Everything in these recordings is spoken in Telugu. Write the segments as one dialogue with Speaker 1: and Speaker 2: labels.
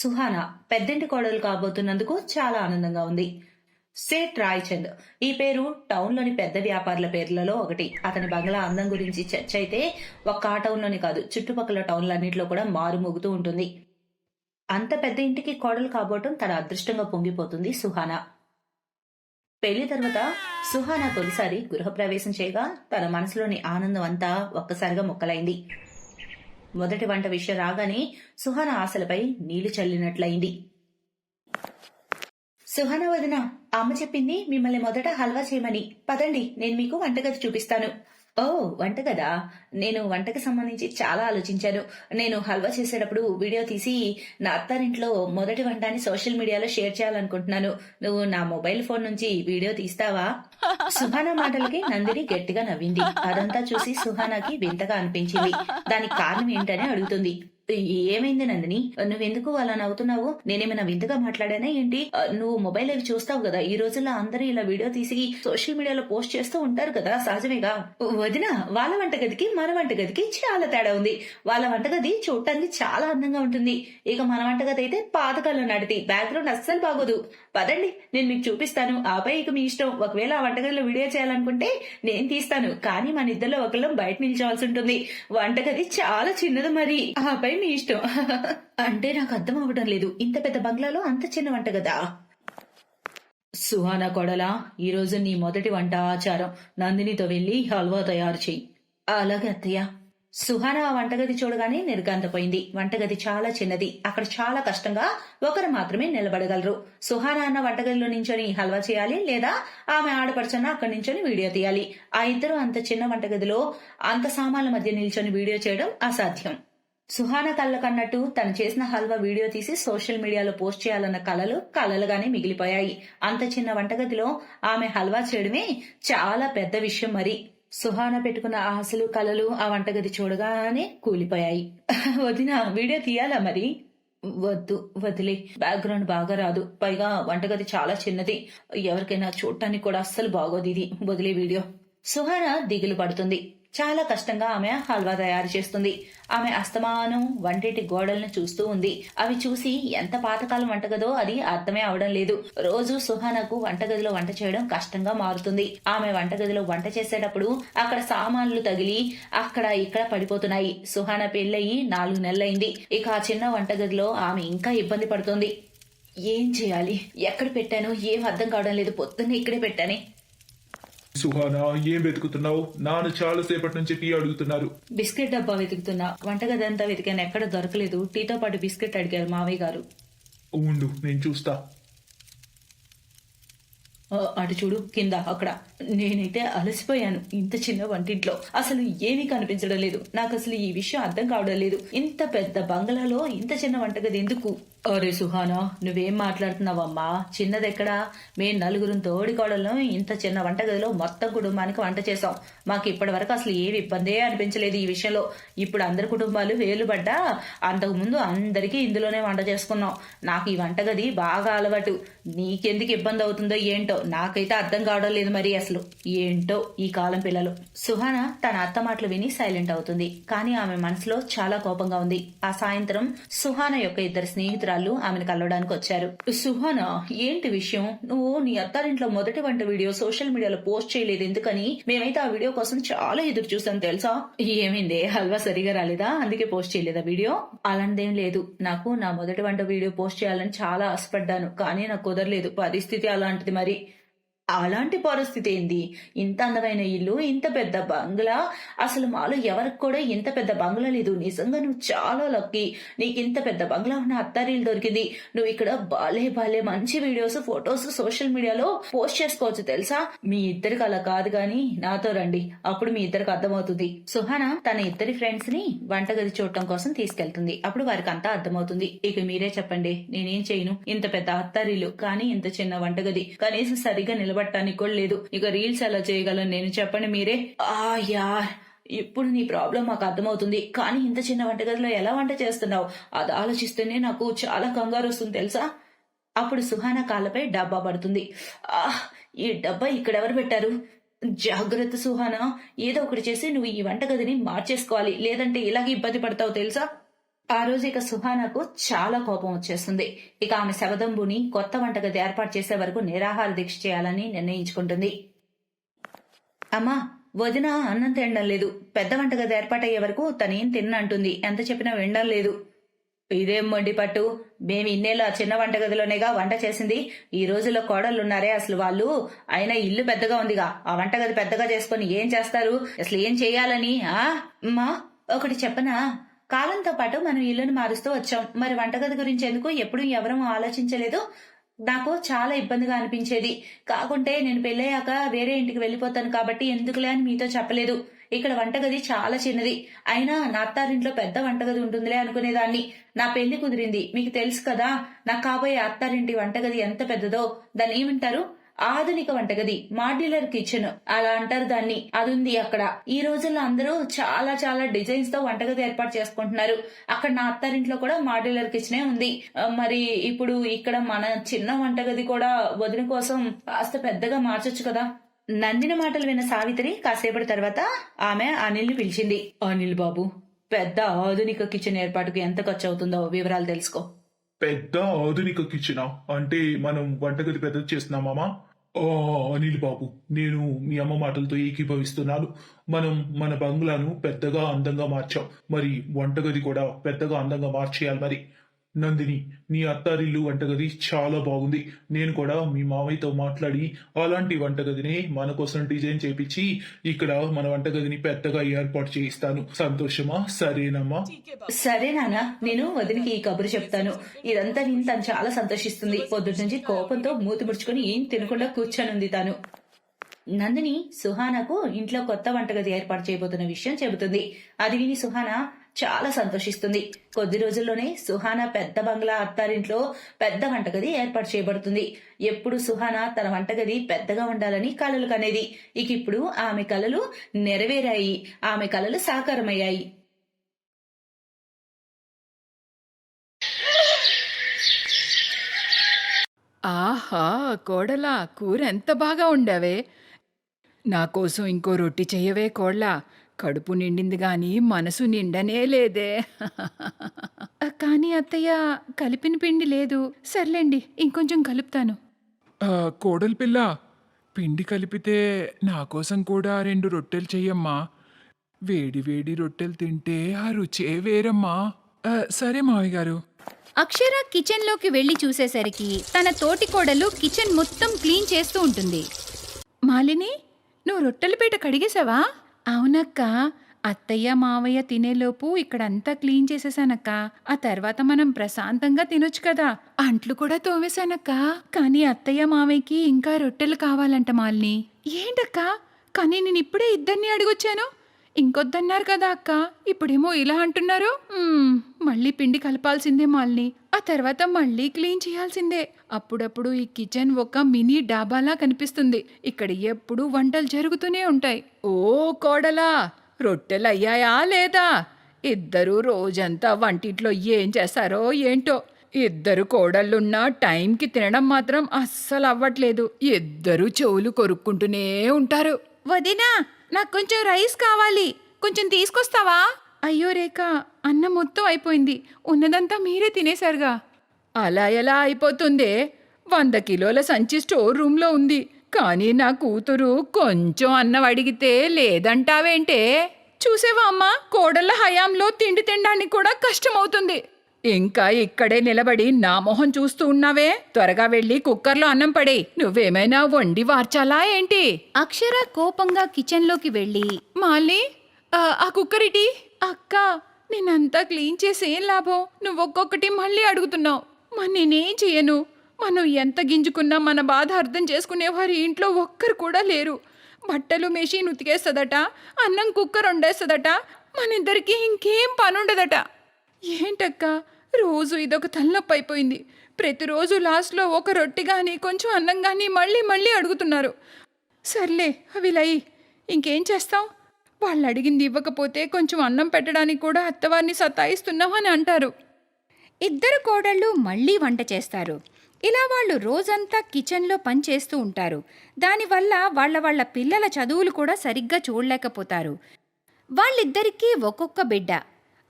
Speaker 1: సుహానా పెద్దింటి కోడలు కాబోతున్నందుకు చాలా ఆనందంగా ఉంది. సేట్ రాయ్చంద్ ఈ పేరు టౌన్ లోని పెద్ద వ్యాపారుల పేర్లలో ఒకటి. అతని బంగ్లా అందం గురించి చర్చ అయితే ఒక్క ఆ టౌన్ లోని కాదు, చుట్టుపక్కల టౌన్లన్నింటిలో కూడా మారుమోగుతూ ఉంటుంది. అంత పెద్ద ఇంటికి కోడలు కాబోవటం తన అదృష్టంగా పొంగిపోతుంది సుహానా. పెళ్లి తర్వాత సుహానా తొలిసారి గృహప్రవేశం చేయగా తన మనసులోని ఆనందం అంతా ఒక్కసారిగా మొక్కలైంది. మొదటి వంట విషయం రాగానే సుహానా ఆశలపై నీళ్లు చల్లినట్లయింది. సుహానా వదిన, అమ్మ చెప్పింది మిమ్మల్ని మొదట హల్వా చేయమని. పదండి, నేను మీకు వంటగది చూపిస్తాను. ఓ, వంటగదా? నేను వంటకి సంబంధించి చాలా ఆలోచించాను. నేను హల్వా చేసేటప్పుడు వీడియో తీసి నా అత్తారింట్లో మొదటి వంటని సోషల్ మీడియాలో షేర్ చేయాలనుకుంటున్నాను. నువ్వు నా మొబైల్ ఫోన్ నుంచి వీడియో తీస్తావా? సుహానా మాటలకి నందిని గట్టిగా నవ్వింది. అదంతా చూసి సుహానాకి వింతగా అనిపించింది. దానికి కారణం ఏంటని అడుగుతుంది. ఏమైంది నందిని, నువ్వెందుకు అలా నవ్వుతున్నావు? నేనేమైనా వింతగా మాట్లాడానా ఏంటి? నువ్వు మొబైల్ అవి చూస్తావు కదా, ఈ రోజుల్లో అందరూ ఇలా వీడియో తీసి సోషల్ మీడియాలో పోస్ట్ చేస్తూ ఉంటారు కదా, సహజమేగా. వదిన, వాళ్ళ వంటగదికి మన వంటగదికి చాలా తేడా ఉంది. వాళ్ళ వంటగది చూడటానికి చాలా అందంగా ఉంటుంది. ఇక మన వంటగది అయితే పాతకాలం నాటిది, బ్యాక్గ్రౌండ్ అస్సలు బాగోదు. పదండి, నేను మీకు చూపిస్తాను. ఆపై ఇక మీ ఇష్టం. ఒకవేళ ఆ వంటగదిలో వీడియో చేయాలనుకుంటే నేను తీస్తాను, కానీ మన ఇద్దరిలో ఒకళ్ళం బయట నిల్చోవాల్సి ఉంటుంది. వంటగది చాలా చిన్నది, మరి ఆపై మీ ఇష్టం. అంటే నాకు అర్థం అవ్వడం లేదు, ఇంత పెద్ద బంగ్లాలో అంత చిన్న వంట కదా. సుహానా కొడలా, ఈరోజు నీ మొదటి వంట ఆచారం. నందినితో వెళ్లి హల్వా తయారు చెయ్యి. అలాగే అత్తయ్య. సుహానా ఆ వంటగది చూడగానే నిర్గాంతపోయింది. వంటగది చాలా చిన్నది, అక్కడ చాలా కష్టంగా ఒకరు మాత్రమే నిలబడగలరు. సుహానా అన్న వంటగదిలో నించొని హల్వా చేయాలి, లేదా ఆమె ఆడపడుచన్న అక్కడి నించొని వీడియో తీయాలి. ఆ ఇద్దరు అంత చిన్న వంటగదిలో అంత సామాన్ల మధ్య నిల్చొని వీడియో చేయడం అసాధ్యం. సుహానా కళ్ళకన్నట్టు తను చేసిన హల్వా వీడియో తీసి సోషల్ మీడియాలో పోస్ట్ చేయాలన్న కలలుగానే మిగిలిపోయాయి. అంత చిన్న వంటగదిలో ఆమె హల్వా చేయడమే చాలా పెద్ద విషయం. మరి సుహానా పెట్టుకున్న ఆశలు కలలు ఆ వంటగది చూడగానే కూలిపోయాయి. వదిన, వీడియో తీయాలా మరి? వద్దు, వదిలే. బ్యాక్గ్రౌండ్ బాగా రాదు, పైగా వంటగది చాలా చిన్నది, ఎవరికైనా చూడటానికి కూడా అస్సలు బాగోదు ఇది. వదిలే వీడియో. సుహానా దిగులు పడుతుంది. చాలా కష్టంగా ఆమె హల్వా తయారు చేస్తుంది. ఆమె అస్తమానం వంటింటి గోడలను చూస్తూ ఉంది. అవి చూసి ఎంత పాతకాలం వంటగదో అది అర్థమే అవడం లేదు. రోజు సుహానాకు వంటగదిలో వంట చేయడం కష్టంగా మారుతుంది. ఆమె వంటగదిలో వంట చేసేటప్పుడు అక్కడ సామాన్లు తగిలి అక్కడ ఇక్కడ పడిపోతున్నాయి. సుహానా పెళ్ళయి 4 నెలలైంది. ఇక ఆ చిన్న వంటగదిలో ఆమె ఇంకా ఇబ్బంది పడుతుంది. ఏం చేయాలి, ఎక్కడ పెట్టాను ఏం అర్థం కావడం లేదు. పొద్దున్నే ఇక్కడే పెట్టానే.
Speaker 2: సుహానా, ఏం వెతుకుతున్నావు? నాన్న చాలా సేపటి నుంచి టీ అడుగుతున్నారు.
Speaker 1: బిస్కెట్ డబ్బా వెతుకుతున్నా. వంటగది అంతా వెతికాను, ఎక్కడ దొరకలేదు. టీతో పాటు బిస్కెట్ అడిగారు మావయ్య గారు.
Speaker 2: ఉండు, నేను చూస్తా.
Speaker 1: అటు చూడు, కింద అక్కడ. నేనైతే అలసిపోయాను. ఇంత చిన్న వంటింట్లో అసలు ఏమీ కనిపించడం లేదు. నాకు అసలు ఈ విషయం అర్థం కావడం లేదు. ఇంత పెద్ద బంగ్లాలో ఇంత చిన్న వంటగది ఎందుకు? అరే సుహానా, నువ్వేం మాట్లాడుతున్నావమ్మా? చిన్నదెక్కడా? మేం 4 తోడికోడలను ఇంత చిన్న వంటగదిలో మొత్తం కుటుంబానికి వంట చేసాం. మాకు ఇప్పటి వరకు అసలు ఏమి ఇబ్బందే అనిపించలేదు ఈ విషయంలో. ఇప్పుడు అందరి కుటుంబాలు వేలుపడ్డా అంతకు ముందు అందరికీ ఇందులోనే వంట చేసుకున్నాం. నాకు ఈ వంటగది బాగా అలవాటు. నీకెందుకు ఇబ్బంది అవుతుందో ఏంటో నాకైతే అర్థం కావడం లేదు. మరి అసలు ఏంటో ఈ కాలం పిల్లలు. సుహానా తన అత్త మాటలు విని సైలెంట్ అవుతుంది. కానీ ఆమె మనసులో చాలా కోపంగా ఉంది. ఆ సాయంత్రం సుహానా యొక్క 2 స్నేహితురాలు ఆమెను కలవడానికి వచ్చారు. సుహానా, ఏంటి విషయం? నువ్వు నీ అత్తారింట్లో మొదటి వంట వీడియో సోషల్ మీడియాలో పోస్ట్ చేయలేదు ఎందుకని? మేమైతే ఆ వీడియో కోసం చాలా ఎదురు చూసాం తెలుసా? ఏమైంది, హల్వా సరిగా రాలేదా అందుకే పోస్ట్ చేయలేదా వీడియో? అలాంటిదేం లేదు. నాకు నా మొదటి వంట వీడియో పోస్ట్ చేయాలని చాలా ఆశపడ్డాను, కానీ నాకు కుదరలేదు. పరిస్థితి అలాంటిది. మరి అలాంటి పరిస్థితి ఏంది? ఇంత అందమైన ఇల్లు, ఇంత పెద్ద బంగ్లా, అసలు మాలో ఎవరికి కూడా ఇంత పెద్ద బంగ్లా లేదు. నిజంగా నువ్వు చాలా లక్కీ. నీకు ఇంత పెద్ద బంగ్లా ఉన్న అత్తారీలు దొరికింది. నువ్వు ఇక్కడ బాలే మంచి వీడియోస్ ఫొటోస్ సోషల్ మీడియాలో పోస్ట్ చేసుకోవచ్చు తెలుసా? మీ ఇద్దరికి అలా కాదు గాని నాతో రండి, అప్పుడు మీ ఇద్దరికి అర్థమవుతుంది. సుహానా తన ఇద్దరి ఫ్రెండ్స్ ని వంటగది చూడటం కోసం తీసుకెళ్తుంది. అప్పుడు వారికి అంతా అర్థమవుతుంది. ఇక మీరే చెప్పండి, నేనేం చేయను? ఇంత పెద్ద అత్తారీలు, కానీ ఇంత చిన్న వంటగది, కనీసం సరిగా నిలబడటానికి కూడా లేదు. ఇక రీల్స్ ఎలా చేయగలను నేను? చెప్పండి మీరే. యార్, ఇప్పుడు నీ ప్రాబ్లం మాకు అర్థమవుతుంది, కానీ ఇంత చిన్న వంటగదిలో ఎలా వంట చేస్తున్నావు అది ఆలోచిస్తేనే నాకు చాలా కంగారు వస్తుంది తెలుసా? అప్పుడు సుహానా కాళ్ళపై డబ్బా పడుతుంది. ఈ డబ్బా ఇక్కడెవరు పెట్టారు? జాగ్రత్త సుహానా, ఏదో ఒకటి చేసి నువ్వు ఈ వంటగదిని మార్చేసుకోవాలి, లేదంటే ఇలాగే ఇబ్బంది పడతావు తెలుసా? ఆ రోజు ఇక సుహానాకు చాలా కోపం వచ్చేస్తుంది. ఇక ఆమె శవదంబుని కొత్త వంటగది ఏర్పాటు చేసే వరకు నిరాహార దీక్ష చేయాలని నిర్ణయించుకుంటుంది. అమ్మా, వదిన అన్నం తినడం లేదు. పెద్ద వంటగది ఏర్పాటయ్యే వరకు తనేం తిన్నంటుంది. ఎంత చెప్పినా వినడం లేదు. ఇదేం మొండి పట్టు? మేము ఇన్నేళ్ళు ఆ చిన్న వంటగదిలోనేగా వంట చేసింది. ఈ రోజుల్లో కోడళ్ళున్నారే, అసలు వాళ్ళు అయినా ఇల్లు పెద్దగా ఉందిగా, ఆ వంటగది పెద్దగా చేసుకుని ఏం చేస్తారు? అసలు ఏం చెయ్యాలని? అమ్మా, ఒకటి చెప్పనా? కాలంతో పాటు మనం ఇల్లును మారుస్తూ వచ్చాం. మరి వంటగది గురించి ఎందుకు ఎప్పుడు ఎవరూ ఆలోచించలేదు? నాకు చాలా ఇబ్బందిగా అనిపించేది. కాకుంటే నేను పెళ్ళయ్యాక వేరే ఇంటికి వెళ్ళిపోతాను కాబట్టి ఎందుకులే అని మీతో చెప్పలేదు. ఇక్కడ వంటగది చాలా చిన్నది. అయినా నా అత్తారింట్లో పెద్ద వంటగది ఉంటుందిలే అనుకునేదాన్ని. నా పెళ్లి కుదిరింది, మీకు తెలుసు కదా. నాకు కాబోయే అత్తారింటి వంటగది ఎంత పెద్దదో. దాన్ని ఏమంటారు? ఆధునిక వంటగది, మాడ్యులర్ కిచెన్ అలా అంటారు దాన్ని. అది ఉంది అక్కడ. ఈ రోజుల్లో అందరూ చాలా చాలా డిజైన్స్ తో వంటగది ఏర్పాటు చేసుకుంటున్నారు. అక్కడ నా అత్తారింట్లో కూడా మాడ్యులర్ కిచెనే ఉంది. మరి ఇప్పుడు ఇక్కడ మన చిన్న వంటగది కూడా వదిన కోసం కాస్త పెద్దగా మార్చొచ్చు కదా. నందిని మాటలు విన్న సావిత్రి కాసేపటి తర్వాత ఆమె అనిల్ని పిలిచింది. అనిల్ బాబు, పెద్ద ఆధునిక కిచెన్ ఏర్పాటుకు ఎంత ఖర్చు అవుతుందో వివరాలు తెలుసుకో.
Speaker 2: పెద్ద ఆధునిక కిచెనా? అంటే మనం వంటగది పెద్దది చేస్తున్నామా? అనిల్ బాబు, నేను మీ అమ్మ మాటలతో ఏకీభవిస్తున్నాను. మనం మన బంగ్లాను పెద్దగా అందంగా మార్చాం. మరి వంటగది కూడా పెద్దగా అందంగా మార్చేయాలి. మరి నందిని, నీ అత్తారిల్లు వంటగది చాలా బాగుంది. నేను కూడా మీ మామయ్యతో మాట్లాడి అలాంటి వంటగదిని మన కోసం డిజైన్ చేపించి ఇక్కడ మన వంటగదిని పెద్దగా ఏర్పాటు చేయిస్తాను. సంతోషమా? సరేనమ్మా?
Speaker 1: సరే నాన్న, నేను వదినికి ఈ కబురు చెప్తాను. ఇదంతా విని తను చాలా సంతోషిస్తుంది. పొద్దుటి నుంచి కోపంతో మూతి ముడుచుకుని ఏం తినకుండా కూర్చొనుంది తాను. నందిని సుహానాకు ఇంట్లో కొత్త వంటగది ఏర్పాటు చేయబోతున్న విషయం చెబుతుంది. అది విని సుహానా చాలా సంతోషిస్తుంది. కొద్ది రోజుల్లోనే సుహానా పెద్ద బంగ్లా అత్తారింట్లో పెద్ద వంటగది ఏర్పాటు చేయబడుతుంది. ఎప్పుడు సుహానా తన వంటగది పెద్దగా ఉండాలని కలలు కనేది. ఇక ఇప్పుడు ఆమె కలలు నెరవేరాయి. ఆమె కలలు సాకారమయ్యాయి.
Speaker 3: ఆహా! కోడలా, కూర ఎంత బాగా వండావే! నా కోసం ఇంకో రొట్టి చెయ్యవే కోడలా. కడుపు నిండింది గాని మనసు నిండనే లేదే. కానీ అత్తయ్య, కలిపిన పిండి లేదు. సర్లేండి, ఇంకొంచెం కలుపుతాను.
Speaker 4: కోడలి పిల్ల, పిండి కలిపితే నా కోసం కూడా 2 రొట్టెలు చెయ్యమ్మా. వేడి వేడి రొట్టెలు తింటే ఆ రుచే వేరమ్మా. సరే మావయ్య గారు.
Speaker 5: అక్షర కిచెన్లోకి వెళ్లి చూసేసరికి తన తోటి కోడలు కిచెన్ మొత్తం క్లీన్ చేస్తూ ఉంటుంది.
Speaker 3: మాలిని, నువ్వు రొట్టెల పీట కడిగేశావా? అవునక్క. అత్తయ్య మావయ్య తినేలోపు ఇక్కడంతా క్లీన్ చేసేసానక్క. ఆ తర్వాత మనం ప్రశాంతంగా తినొచ్చు కదా. అంట్లు కూడా తోమేశానక్క. కానీ అత్తయ్య మావయ్యకి ఇంకా రొట్టెలు కావాలంట మాలిని. ఏంటక్క? కానీ నేను ఇప్పుడే ఇద్దరిని అడిగొచ్చాను. ఇంకొద్దన్నారు కదా అక్క, ఇప్పుడేమో ఇలా అంటున్నారు. మళ్ళీ పిండి కలపాల్సిందే మాలిని. ఆ తర్వాత మళ్ళీ క్లీన్ చేయాల్సిందే. అప్పుడప్పుడు ఈ కిచెన్ ఒక మినీ డాబాలా కనిపిస్తుంది. ఇక్కడ ఎప్పుడూ వంటలు జరుగుతూనే ఉంటాయి. ఓ కోడలా, రొట్టెలు అయ్యాయా లేదా? ఇద్దరు రోజంతా వంటింట్లో ఏం చేస్తారో ఏంటో. ఇద్దరు కోడళ్ళున్నా టైంకి తినడం మాత్రం అస్సలు అవ్వట్లేదు. ఇద్దరు చెవులు కొరుక్కుంటూనే ఉంటారు.
Speaker 5: వదినా, నాకు కొంచెం రైస్ కావాలి, కొంచెం తీసుకొస్తావా?
Speaker 3: అయ్యో రేఖ, అన్నం మొత్తం అయిపోయింది. ఉన్నదంతా మీరే తినేశారుగా. అలా ఎలా అయిపోతుందే? 100 కిలోల సంచి స్టోర్ రూమ్లో ఉంది. కానీ నా కూతురు కొంచెం అన్నం అడిగితే లేదంటావేంటే? చూసేవా అమ్మా, కోడళ్ళ హయాంలో తిండి తినడానికి కూడా కష్టమవుతుంది. ఇంకా ఇక్కడే నిలబడి నా మొహం చూస్తూ ఉన్నావే? త్వరగా వెళ్ళి కుక్కర్లో అన్నం పడే. నువ్వేమైనా వండి వార్చాలా ఏంటి?
Speaker 5: అక్షర కోపంగా కిచెన్లోకి వెళ్ళి,
Speaker 3: మాలి, ఆ కుక్కర్ ఇటీ. అక్క, నేనంతా క్లీన్ చేసి ఏం లాభం? నువ్వు ఒక్కొక్కటి మళ్ళీ అడుగుతున్నావు. మరి నేనేం చేయను? మనం ఎంత గింజుకున్నా మన బాధ అర్థం చేసుకునేవారు ఇంట్లో ఒక్కరు కూడా లేరు. బట్టలు మెషిన్ ఉతికేస్తుందట, అన్నం కుక్కర్ వండేస్తుందట, మనిద్దరికి ఇంకేం పనుండదట. ఏంటక్క, రోజు ఇదొక తలనొప్పి అయిపోయింది. ప్రతిరోజు లాస్ట్లో ఒక రొట్టి కానీ కొంచెం అన్నం కానీ మళ్ళీ మళ్ళీ అడుగుతున్నారు. సర్లే, అవి లై, ఇంకేం చేస్తాం? వాళ్ళు అడిగింది ఇవ్వకపోతే కొంచెం అన్నం పెట్టడానికి కూడా అత్తవారిని సతాయిస్తున్నామని అంటారు.
Speaker 5: ఇద్దరు కోడళ్ళు మళ్ళీ వంట చేస్తారు. ఇలా వాళ్ళు రోజంతా కిచెన్లో పనిచేస్తూ ఉంటారు. దానివల్ల వాళ్ళ పిల్లల చదువులు కూడా సరిగ్గా చూడలేకపోతారు. వాళ్ళిద్దరికీ ఒక్కొక్క బిడ్డ.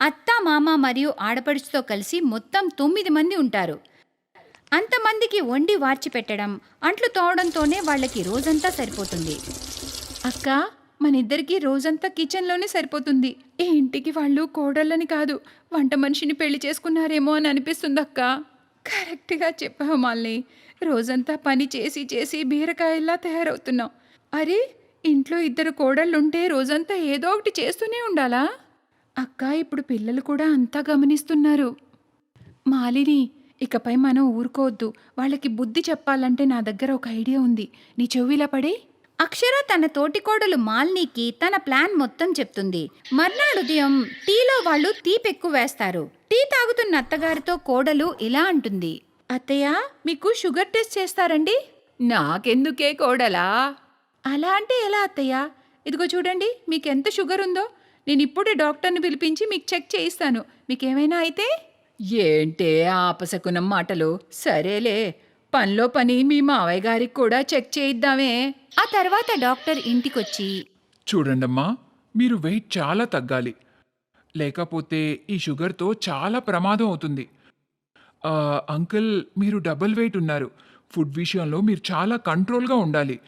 Speaker 5: అత్త మామ మరియు ఆడపడుచుతో కలిసి మొత్తం 9 మంది ఉంటారు. అంతమందికి వండి వార్చి పెట్టడం, అంట్లు తోవడంతోనే వాళ్ళకి రోజంతా సరిపోతుంది.
Speaker 3: అక్క, మనిద్దరికి రోజంతా కిచెన్లోనే సరిపోతుంది. ఈ ఇంటికి వాళ్ళు కోడళ్ళని కాదు, వంట మనిషిని పెళ్లి చేసుకున్నారేమో అని అనిపిస్తుంది అక్క. కరెక్ట్గా చెప్పావు మాలిని. రోజంతా పని చేసి చేసి బీరకాయల్లా తయారవుతున్నాం. అరే, ఇంట్లో 2 కోడళ్ళుంటే రోజంతా ఏదో ఒకటి చేస్తూనే ఉండాలా? అక్క, ఇప్పుడు పిల్లలు కూడా అంతా గమనిస్తున్నారు. మాలిని, ఇకపై మనం ఊరుకోవద్దు. వాళ్ళకి బుద్ధి చెప్పాలంటే నా దగ్గర ఒక ఐడియా ఉంది. నీ చెవిలా పడే.
Speaker 5: అక్షర తన తోటికోడలు మాలినికి తన ప్లాన్ మొత్తం చెప్తుంది. మర్నాడు ఉదయం టీలో వాళ్ళు తీపెక్కువ వేస్తారు. టీ తాగుతున్న అత్తగారితో కోడలు ఇలా అంటుంది.
Speaker 3: అత్తయ్య, మీకు షుగర్ టెస్ట్ చేస్తారండి? నాకెందుకే కోడలా? అలా అంటే ఎలా అత్తయ్య? ఇదిగో చూడండి, మీకెంత షుగర్ ఉందో. నేను ఇప్పుడే డాక్టర్ని పిలిపించి మీకు చెక్ చేయిస్తాను. మీకేమైనా అయితే? ఏంటే ఆపసకునం మాటలు? సరేలే, పనిలో పని మీ మావయ్య గారికి కూడా చెక్ చేయిద్దామే.
Speaker 5: ఆ తర్వాత డాక్టర్ ఇంటికొచ్చి,
Speaker 4: చూడండమ్మా, మీరు వెయిట్ చాలా తగ్గాలి, లేకపోతే ఈ షుగర్తో చాలా ప్రమాదం అవుతుంది. అంకుల్, మీరు డబుల్ వెయిట్ ఉన్నారు. ఫుడ్ విషయంలో మీరు చాలా కంట్రోల్గా ఉండాలి.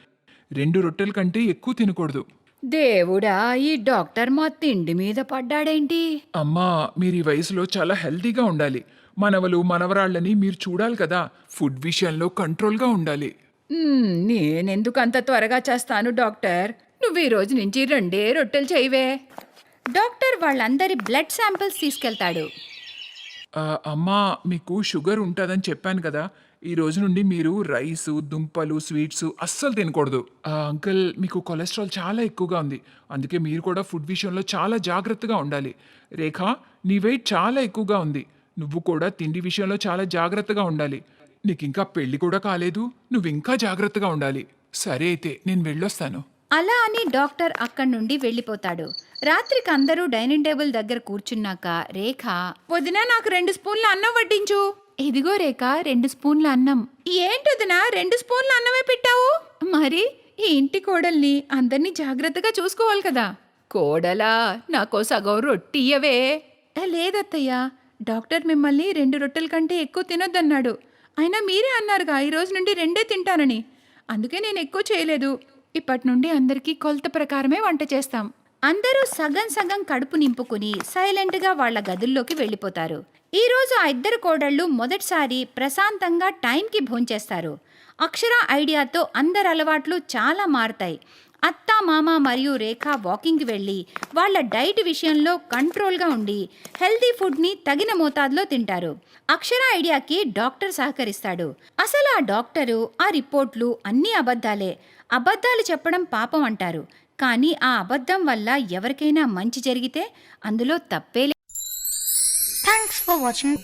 Speaker 4: 2 రొట్టెల కంటే ఎక్కువ తినకూడదు.
Speaker 5: దేవుడా, ఈ డాక్టర్ మా తిండి మీద పడ్డాడేంటి?
Speaker 4: అమ్మా, మీరు ఈ వయసులో చాలా హెల్తీగా ఉండాలి. మనవలు మనవరాళ్ళని మీరు చూడాలి కదా. ఫుడ్ విషయంలో కంట్రోల్గా ఉండాలి.
Speaker 3: నేనెందుకు అంత త్వరగా చేస్తాను డాక్టర్? నువ్వు ఈ రోజు నుంచి 2 రొట్టెలు చేయవే.
Speaker 5: డాక్టర్ వాళ్ళందరి బ్లడ్ శాంపిల్స్ తీసుకెళ్తాడు.
Speaker 4: అమ్మా, మీకు షుగర్ ఉంటుందని చెప్పాను కదా. ఈ రోజు నుండి మీరు రైసు, దుంపలు, స్వీట్స్ అస్సలు తినకూడదు. అంకుల్, మీకు కొలెస్ట్రాల్ చాలా ఎక్కువగా ఉంది. అందుకే మీరు కూడా ఫుడ్ విషయంలో చాలా జాగ్రత్తగా ఉండాలి. రేఖ, నీ వెయిట్ చాలా ఎక్కువగా ఉంది. నువ్వు కూడా తిండి విషయంలో చాలా జాగ్రత్తగా ఉండాలి. నీకు ఇంకా పెళ్లి కూడా కాలేదు. నువ్వు ఇంకా జాగ్రత్తగా ఉండాలి. సరే అయితే, నేను వెళ్ళొస్తాను.
Speaker 5: అలా అని డాక్టర్ అక్కడి నుండి వెళ్ళిపోతాడు. రాత్రికి అందరూ డైనింగ్ టేబుల్ దగ్గర కూర్చున్నాక రేఖ,
Speaker 3: వదినా, నాకు 2 స్పూన్ల అన్నం వడ్డించు. ఇదిగో రేఖ, 2 స్పూన్ల అన్నం. ఏంటొదినా, 2 స్పూన్ల అన్నమే పెట్టావు? మరి ఈ ఇంటి కోడల్ని అందరినీ జాగ్రత్తగా చూసుకోవాలి కదా. కోడలా, నాకో సగం రొట్టి ఇయ్యవే. లేదత్తయ్య, డాక్టర్ మిమ్మల్ని 2 రొట్టెల కంటే ఎక్కువ తినొద్దన్నాడు. అయినా మీరే అన్నారుగా ఈ రోజు నుండి 2 తింటానని. అందుకే నేను ఎక్కువ చేయలేదు. ఇప్పటి నుండి అందరికీ కొలత ప్రకారమే వంట చేస్తాం.
Speaker 5: అందరూ సగం సగం కడుపు నింపుకుని సైలెంట్గా వాళ్ళ గదుల్లోకి వెళ్ళిపోతారు. ఈరోజు ఆ 2 కోడళ్ళు మొదటిసారి ప్రశాంతంగా టైంకి భోంచేస్తారు. అక్షర ఐడియాతో అందరి అలవాట్లు చాలా మారుతాయి. అత్త మామ మరియు రేఖ వాకింగ్కి వెళ్ళి వాళ్ళ డైట్ విషయంలో కంట్రోల్గా ఉండి హెల్తీ ఫుడ్ని తగిన మోతాదులో తింటారు. అక్షర ఐడియాకి డాక్టర్ సహకరిస్తాడు. అసలు ఆ డాక్టరు, ఆ రిపోర్ట్లు అన్నీ అబద్ధాలే. అబద్ధాలు చెప్పడం పాపం అంటారు. కానీ ఆ అబద్ధం వల్ల ఎవరికైనా మంచి జరిగితే అందులో తప్పే లేదు.
Speaker 6: Thanks for watching.